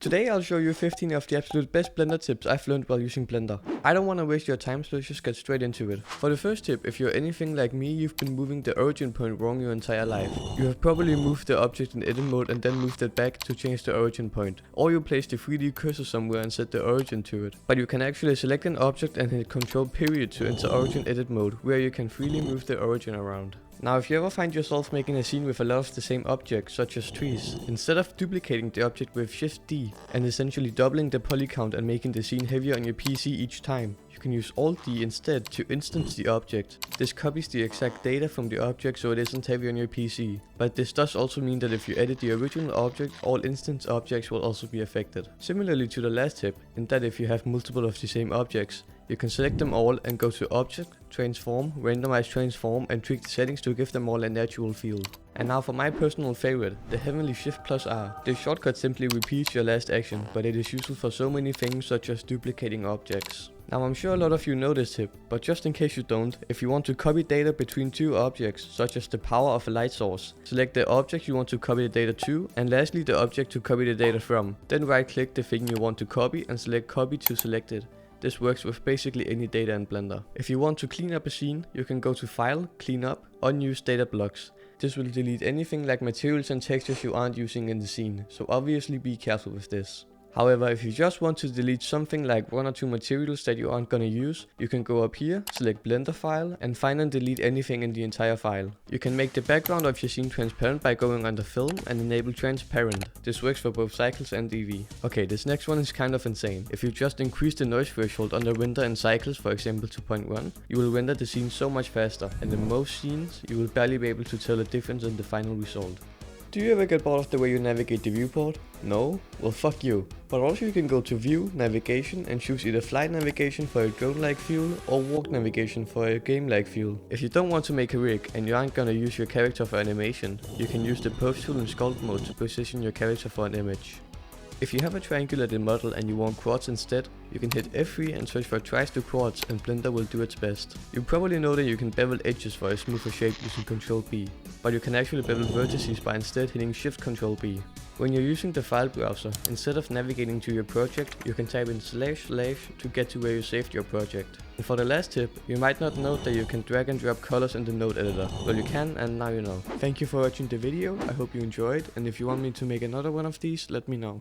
Today I'll show you 15 of the absolute best Blender tips I've learned while using Blender. I don't want to waste your time, so let's just get straight into it. For the first tip, if you're anything like me, you've been moving the origin point wrong your entire life. You have probably moved the object in edit mode and then moved it back to change the origin point. Or you placed the 3D cursor somewhere and set the origin to it. But you can actually select an object and hit Ctrl period to enter origin edit mode, where you can freely move the origin around. Now if you ever find yourself making a scene with a lot of the same objects, such as trees, instead of duplicating the object with Shift D and essentially doubling the poly count and making the scene heavier on your PC each time, you can use Alt D instead to instance the object. This copies the exact data from the object so it isn't heavy on your PC. But this does also mean that if you edit the original object, all instance objects will also be affected. Similarly to the last tip, in that if you have multiple of the same objects, you can select them all and go to Object, Transform, Randomize Transform and tweak the settings to give them all a natural feel. And now for my personal favorite, the heavenly Shift plus R. This shortcut simply repeats your last action, but it is useful for so many things such as duplicating objects. Now I'm sure a lot of you know this tip, but just in case you don't, if you want to copy data between two objects, such as the power of a light source, select the object you want to copy the data to, and lastly the object to copy the data from. Then right click the thing you want to copy and select copy to select it. This works with basically any data in Blender. If you want to clean up a scene, you can go to File, Clean Up, Unused Data Blocks. This will delete anything like materials and textures you aren't using in the scene, so obviously be careful with this. However, if you just want to delete something like one or two materials that you aren't gonna use, you can go up here, select Blender File, and find and delete anything in the entire file. You can make the background of your scene transparent by going under Film and enable Transparent. This works for both Cycles and Eevee. Okay, this next one is kind of insane. If you just increase the noise threshold under Render and Cycles, for example to 0.1, you will render the scene so much faster, and in most scenes, you will barely be able to tell the difference in the final result. Do you ever get bored of the way you navigate the viewport? No? Well fuck you. But also you can go to View, Navigation and choose either Flight Navigation for a drone-like feel or Walk Navigation for a game-like feel. If you don't want to make a rig and you aren't gonna use your character for animation, you can use the Pose tool in Sculpt mode to position your character for an image. If you have a triangulated model and you want quads instead, you can hit F3 and search for tries to quads and Blender will do its best. You probably know that you can bevel edges for a smoother shape using Ctrl B, but you can actually bevel vertices by instead hitting Shift Ctrl B. When you're using the file browser, instead of navigating to your project, you can type in / to get to where you saved your project. And for the last tip, you might not know that you can drag and drop colors in the node editor. Well you can, and now you know. Thank you for watching the video, I hope you enjoyed, and if you want me to make another one of these, let me know.